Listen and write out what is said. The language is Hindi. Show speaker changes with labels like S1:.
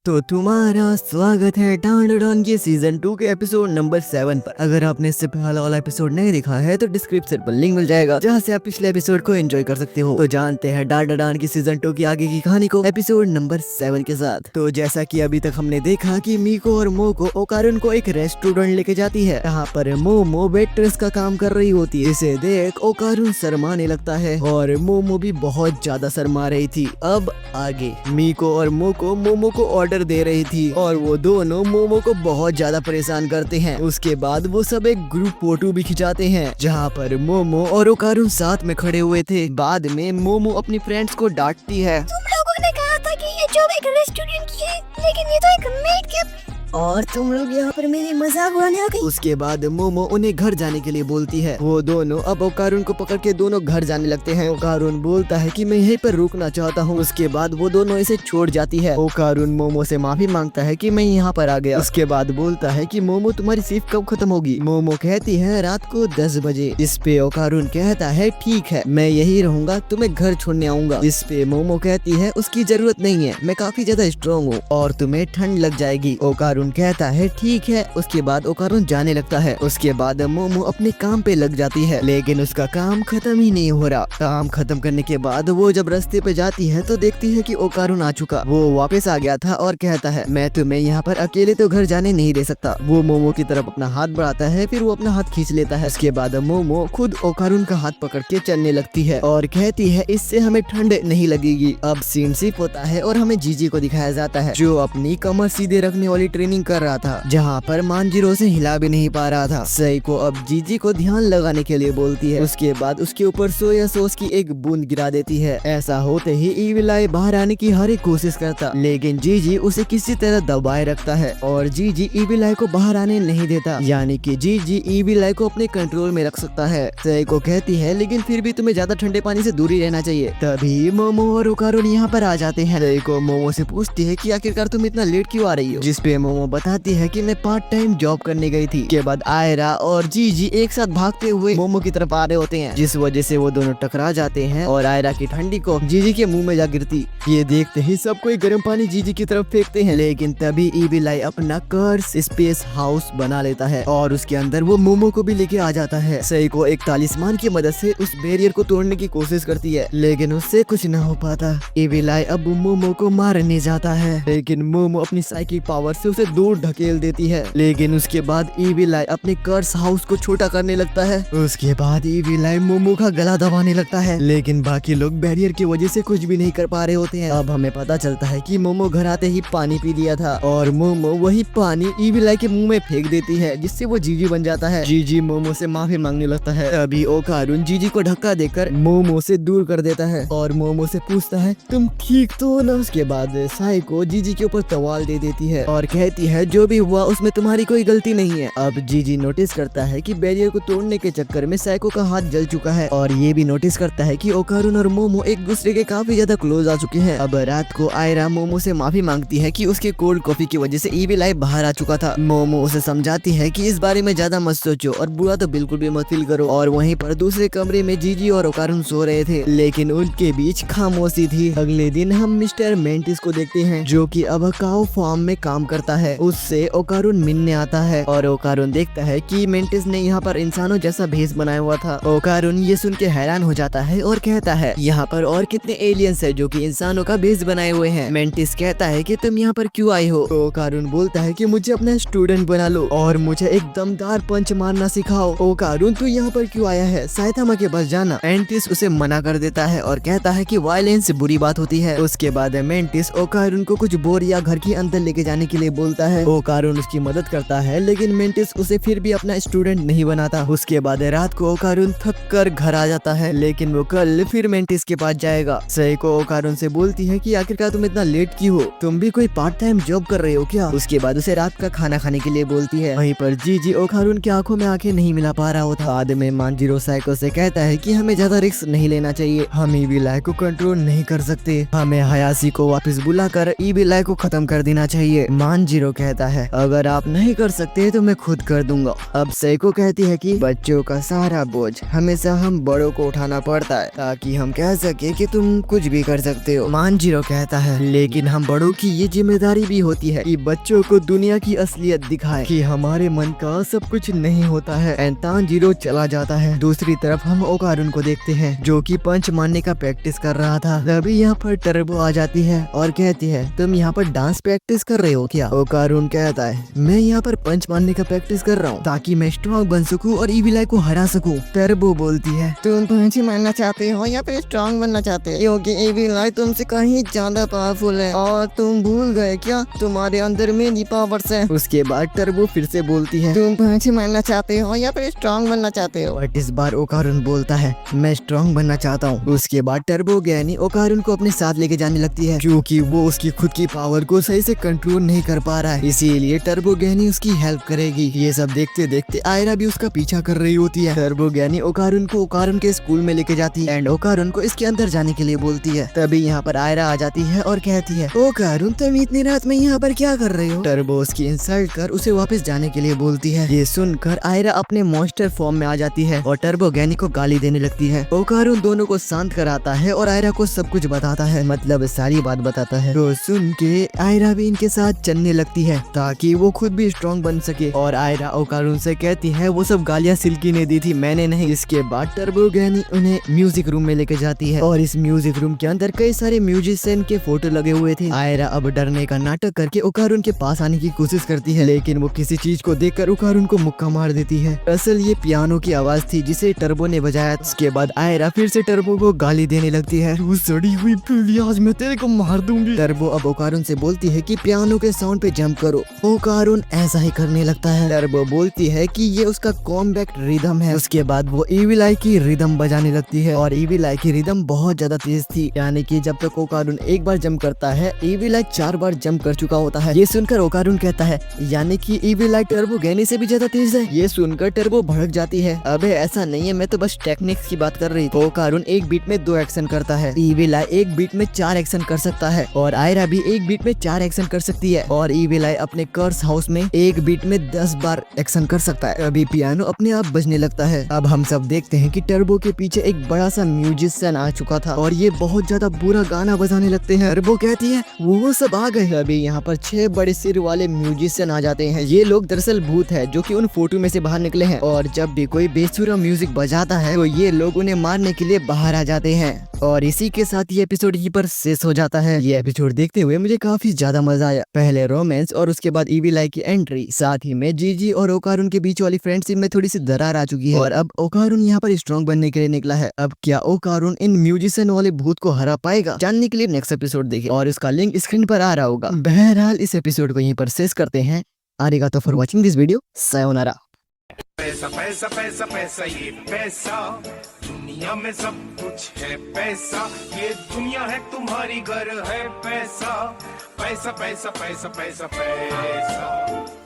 S1: तो तुम्हारा स्वागत है डांडोडॉन के सीजन 2 के एपिसोड नंबर 7 पर। अगर आपने इससे पहला वाला एपिसोड नहीं देखा है तो डिस्क्रिप्शन पर लिंक मिल जाएगा जहां से आप पिछले एपिसोड को एंजॉय कर सकते हो। तो जानते हैं डांडोडॉन की सीजन 2 की आगे की कहानी को एपिसोड नंबर 7 के साथ। तो जैसा कि अभी तक हमने देखा कि मीको और मोको ओकारुन को एक रेस्टोरेंट लेके जाती है, यहाँ पर मोमो वेट्रेस का काम कर रही होती है। इसे देख ओकारुन शर्माने लगता है और मोमो भी बहुत ज्यादा शर्मा रही थी। अब आगे मीको और मोको मोमो को ऑर्डर दे रही थी और वो दोनों मोमो को बहुत ज्यादा परेशान करते हैं। उसके बाद वो सब एक ग्रुप फोटो भी खिंचाते हैं जहाँ पर मोमो और ओकारुन साथ में खड़े हुए थे। बाद में मोमो अपनी फ्रेंड्स को डांटती है,
S2: तुम लोगों ने कहा था कि ये जॉब एक रेस्टोरेंट की है, लेकिन ये तो एक मेड की और तुम लोग यहाँ पर मेरी मजाक उड़ाने आ गई।
S1: उसके बाद मोमो उन्हें घर जाने के लिए बोलती है। वो दोनों अब ओकारुन को पकड़ के दोनों घर जाने लगते हैं। ओकारुन बोलता है कि मैं यहीं पर रुकना चाहता हूँ। उसके बाद वो दोनों इसे छोड़ जाती है। ओकारुन मोमो से माफी मांगता है कि मैं यहाँ पर आ गया। उसके बाद बोलता है कि मोमो तुम्हारी शिफ्ट कब खत्म होगी। मोमो कहती है रात को 10 बजे। इस पे ओकारुन कहता है ठीक है, मैं यही रहूंगा, तुम्हें घर छोड़ने आऊंगा। इस पे मोमो कहती है उसकी जरूरत नहीं है, मैं काफी ज्यादा स्ट्रॉन्ग हूँ और तुम्हें ठंड लग जाएगी। ओकारुन कहता है ठीक है। उसके बाद ओकारुन जाने लगता है। उसके बाद मोमो अपने काम पे लग जाती है, लेकिन उसका काम खत्म ही नहीं हो रहा। काम खत्म करने के बाद वो जब रास्ते पे जाती है तो देखती है कि ओकारुन आ चुका। वो वापस आ गया था और कहता है मैं तुम्हें यहाँ पर अकेले तो घर जाने नहीं दे सकता। वो मोमो की तरफ अपना हाथ बढ़ाता है, फिर वो अपना हाथ खींच लेता है। उसके बाद मोमो खुद ओकारुन का हाथ पकड़ के चलने लगती है और कहती है इससे हमें ठंड नहीं लगेगी। अब सीन शिफ्ट होता है और हमें जीजी को दिखाया जाता है जो अपनी कमर सीधे रखने वाली ट्रेनिंग कर रहा था, जहाँ पर मांजिरो से हिला भी नहीं पा रहा था। सई को अब जीजी को ध्यान लगाने के लिए बोलती है। उसके बाद उसके ऊपर सोया सॉस की एक बूंद गिरा देती है। ऐसा होते ही इविल आई बाहर आने की हर एक कोशिश करता, लेकिन जीजी उसे किसी तरह दबाए रखता है और जीजी इविल आई को बाहर आने नहीं देता। यानी कि जीजी इविल आई को अपने कंट्रोल में रख सकता है। सई को कहती है लेकिन फिर भी तुम्हें ज्यादा ठंडे पानी से दूर ही रहना चाहिए। तभी मोमो और ओकारुन यहाँ पर आ जाते हैं। सई को मोमो से पूछती है कि आखिरकार तुम इतना लेट क्यों आ रही हो, जिसपे मोमो बताती है कि मैं पार्ट टाइम जॉब करने गई थी। के बाद आयरा और जीजी एक साथ भागते हुए मोमो की तरफ आ रहे होते हैं, जिस वजह से वो दोनों टकरा जाते हैं और आयरा की ठंडी को जीजी के मुंह में जा गिरती। ये देखते ही सब कोई गर्म पानी जीजी की तरफ फेंकते हैं, लेकिन तभी इविल आई अपना कर्स स्पेस हाउस बना लेता है और उसके अंदर वो मोमो को भी लेके आ जाता है। सई को एक तालिस्मान की मदद से उस बैरियर को तोड़ने की कोशिश करती है, लेकिन उससे कुछ न हो पाता। इविल आई अब मोमो को मारने जाता है, लेकिन मोमो अपनी साइकिक पावर से उसे दूर ढकेल देती है। लेकिन उसके बाद इविल आई अपने कर्स हाउस को छोटा करने लगता है। उसके बाद इविल आई मोमो का गला दबाने लगता है, लेकिन बाकी लोग बैरियर की वजह से कुछ भी नहीं कर पा रहे होते हैं। अब हमें पता चलता है कि मोमो घर आते ही पानी पी लिया था और मोमो वही पानी इविल आई के मुंह में फेंक देती है, जिससे वो जीजी बन जाता है। जीजी मोमो से माफी मांगने लगता है। अभी ओकारुन जीजी को धक्का देकर मोमो से दूर कर देता है और मोमो से पूछता है तुम ठीक तो हो ना। उसके बाद साई को जीजी के ऊपर तवाल दे देती है और कहती है जो भी हुआ उसमें तुम्हारी कोई गलती नहीं है। अब जीजी नोटिस करता है कि बैरियर को तोड़ने के चक्कर में साइको का हाथ जल चुका है और ये भी नोटिस करता है कि ओकारुन और मोमो एक दूसरे के काफी ज्यादा क्लोज आ चुके हैं। अब रात को आयरा मोमो से माफी मांगती है कि उसके कोल्ड कॉफी की वजह से इविल आई बाहर आ चुका था। मोमो उसे समझाती है कि इस बारे में ज्यादा मत सोचो और बुरा तो बिल्कुल भी मत फील करो। और वहीं पर दूसरे कमरे में जीजी और ओकारुन सो रहे थे, लेकिन उनके बीच खामोशी थी। अगले दिन हम मिस्टर मेंटिस को देखते हैं जो कि अब काऊ फार्म में काम करता है। उससे ओकारुन मिलने आता है और ओकारुन देखता है कि मेंटिस ने यहाँ पर इंसानों जैसा भेष बनाया हुआ था। ओकारुन ये सुन के हैरान हो जाता है और कहता है यहाँ पर और कितने एलियंस है जो कि इंसानों का भेष बनाए हुए हैं। मेंटिस कहता है कि तुम यहाँ पर क्यों आए हो। ओकारुन बोलता है कि मुझे अपना स्टूडेंट बना लो और मुझे एक दमदार पंच मारना सिखाओ। ओकारुन तू यहाँ पर क्यों आया है, साइतामा के पास जाना। मेंटिस उसे मना कर देता है और कहता है कि वायलेंस बुरी बात होती है। उसके बाद मेंटिस ओकारुन को कुछ बोरिया घर के अंदर लेके जाने के लिए बोलता है। ओकारुन उसकी मदद करता है, लेकिन मेंटिस उसे फिर भी अपना स्टूडेंट नहीं बनाता। उसके बाद रात को ओकारुन थक कर घर आ जाता है, लेकिन वो कल फिर मेंटिस के पास जाएगा। सई को ओकारुन से बोलती है कि आखिरकार तुम इतना लेट क्यों हो, तुम भी कोई पार्ट टाइम जॉब कर रहे हो क्या। उसके बाद उसे रात का खाना खाने के लिए बोलती है। वहीं पर जीजी ओकारुन की आंखों में आंखें नहीं मिला पा रहा होता। बाद में मांजिरो साइको से कहता है कि हमें ज्यादा रिस्क नहीं लेना चाहिए, हम इविल आई को कंट्रोल नहीं कर सकते, हमें हयासी को वापस बुलाकर इविल आई को खत्म कर देना चाहिए। मांजिरो तानजीरो कहता है अगर आप नहीं कर सकते तो मैं खुद कर दूंगा। अब सेको कहती है कि बच्चों का सारा बोझ हमेशा हम बड़ों को उठाना पड़ता है ताकि हम कह सके कि तुम कुछ भी कर सकते हो। मानजीरो कहता है लेकिन हम बड़ों की ये जिम्मेदारी भी होती है कि बच्चों को दुनिया की असलियत दिखाए कि हमारे मन का सब कुछ नहीं होता है। एंड तानजीरो चला जाता है। दूसरी तरफ हम ओकारुन को देखते हैं जो कि पंच मारने का प्रैक्टिस कर रहा था। तभी यहाँ पर टर्बो आ जाती है और कहती है तुम यहाँ पर डांस प्रैक्टिस कर रहे हो क्या? ओकारुन कहता है मैं यहाँ पर पंच मारने का प्रैक्टिस कर रहा हूँ ताकि मैं स्ट्रॉन्ग बन सकूँ और ईविल आई को हरा सकूँ। टर्बो बोलती है तुम पंच मारना चाहते हो या फिर स्ट्रॉन्ग बनना चाहते हो क्योंकि ईविल आई तुमसे कहीं ज्यादा पावरफुल है और तुम भूल गए क्या तुम्हारे अंदर मेरी पावर्स है। उसके बाद टर्बो फिर से बोलती है तुम पंच मारना चाहते हो या फिर स्ट्रॉन्ग बनना चाहते हो। बट इस बार ओकारुन बोलता है मैं स्ट्रॉन्ग बनना चाहता हूँ। उसके बाद टर्बो गैनी ओकारुन को अपने साथ लेके जाने लगती है क्योंकि वो उसकी खुद की पावर को सही से कंट्रोल नहीं कर पा रहा है, इसीलिए टर्बो गैनी उसकी हेल्प करेगी। ये सब देखते देखते आयरा भी उसका पीछा कर रही होती है। टर्बो गैनी ओकारुन को ओकारुन के स्कूल में लेके जाती है एंड ओकारुन को इसके अंदर जाने के लिए बोलती है। तभी यहाँ पर आयरा आ जाती है और कहती है ओकारुन तुम इतनी रात में यहाँ पर क्या कर रहे हो? टर्बो उसकी इंसल्ट कर उसे वापस जाने के लिए बोलती है। ये सुनकर आयरा अपने मॉन्स्टर फॉर्म में आ जाती है और टर्बो गैनी को गाली देने लगती है। ओकारुन दोनों को शांत कराता है और आयरा को सब कुछ बताता है, मतलब सारी बात बताता है। तो सुन के आयरा भी इनके साथ चलने लगती है ताकि वो खुद भी स्ट्रॉन्ग बन सके। और आयरा ओकारुन से कहती है वो सब गालियां सिल्की ने दी थी, मैंने नहीं। इसके बाद टर्बो गैनी उन्हें म्यूजिक रूम में लेके जाती है और इस म्यूजिक रूम के अंदर कई सारे म्यूजिशियन के फोटो लगे हुए थे। आयरा अब डरने का नाटक करके ओकारुन के पास आने की कोशिश करती है लेकिन वो किसी चीज को देखकर ओकारुन को मुक्का मार देती है। असल ये पियानो की आवाज थी जिसे टर्बो ने बजाया। उसके बाद आयरा फिर से टर्बो को गाली देने लगती है तू सड़ी हुई पीली, आज मैं तेरे को मार दूंगी। टर्बो अब ओकारुन से बोलती है कि पियानो के साउंड पे जंप करो। ओकारुन ऐसा ही करने लगता है। टर्बो बोलती है कि ये उसका कॉम्बैक्ट रिदम है। उसके बाद वो ईविल आई की रिदम बजाने लगती है और ईविल आई की रिदम बहुत ज्यादा तेज थी, यानी कि जब तक ओकारुन एक बार जंप करता है ईविल आई 4 बार जंप कर चुका होता है। ये सुनकर ओकारुन कहता है यानी कि ईविल आई टर्बो गैनी से भी ज्यादा तेज है। ये सुनकर टर्बो भड़क जाती है, अबे ऐसा नहीं है, मैं तो बस टेक्निक्स की बात कर रही थी। ओकारुन एक बीट में 2 एक्शन करता है, ईविल आई एक बीट में 4 एक्शन कर सकता है और आयरा भी एक बीट में 4 एक्शन कर सकती है और ईविल आई अपने कर्स हाउस में एक बीट में 10 बार एक्शन कर सकता है। अभी पियानो अपने आप बजने लगता है। अब हम सब देखते हैं कि टर्बो के पीछे एक बड़ा सा म्यूजिशियन आ चुका था और ये बहुत ज्यादा बुरा गाना बजाने लगते हैं। टर्बो कहती है वो सब आ गए। अभी यहाँ पर 6 बड़े सिर वाले म्यूजिशियन आ जाते हैं। ये लोग दरअसल भूत है जो कि उन फोटो में से बाहर निकले हैं और जब भी कोई बेसुरा म्यूजिक बजाता है तो ये लोग उन्हें मारने के लिए बाहर आ जाते हैं। और इसी के साथ ये एपिसोड यहीं पर शेष हो जाता है। ये एपिसोड देखते हुए मुझे काफी ज्यादा मजा आया। पहले रोमांस और उसके बाद ईविल आई की एंट्री, साथ ही में जीजी और ओकारुन के बीच वाली फ्रेंडशिप में थोड़ी सी दरार आ चुकी है और अब ओकारुन यहाँ पर स्ट्रॉन्ग बनने के लिए निकला है। अब क्या ओकारुन इन म्यूजिशियन वाले भूत को हरा पाएगा? जानने के लिए नेक्स्ट एपिसोड देखिए और इसका लिंक स्क्रीन पर आ रहा होगा। बहरहाल इस एपिसोड को यहीं पर शेष करते हैं। आरिगातो फॉर वॉचिंग दिस वीडियो। सायोनारा।
S3: पैसा पैसा पैसा पैसा ये पैसा, दुनिया में सब कुछ है पैसा, ये दुनिया है तुम्हारी घर है पैसा, पैसा पैसा पैसा पैसा पैसा।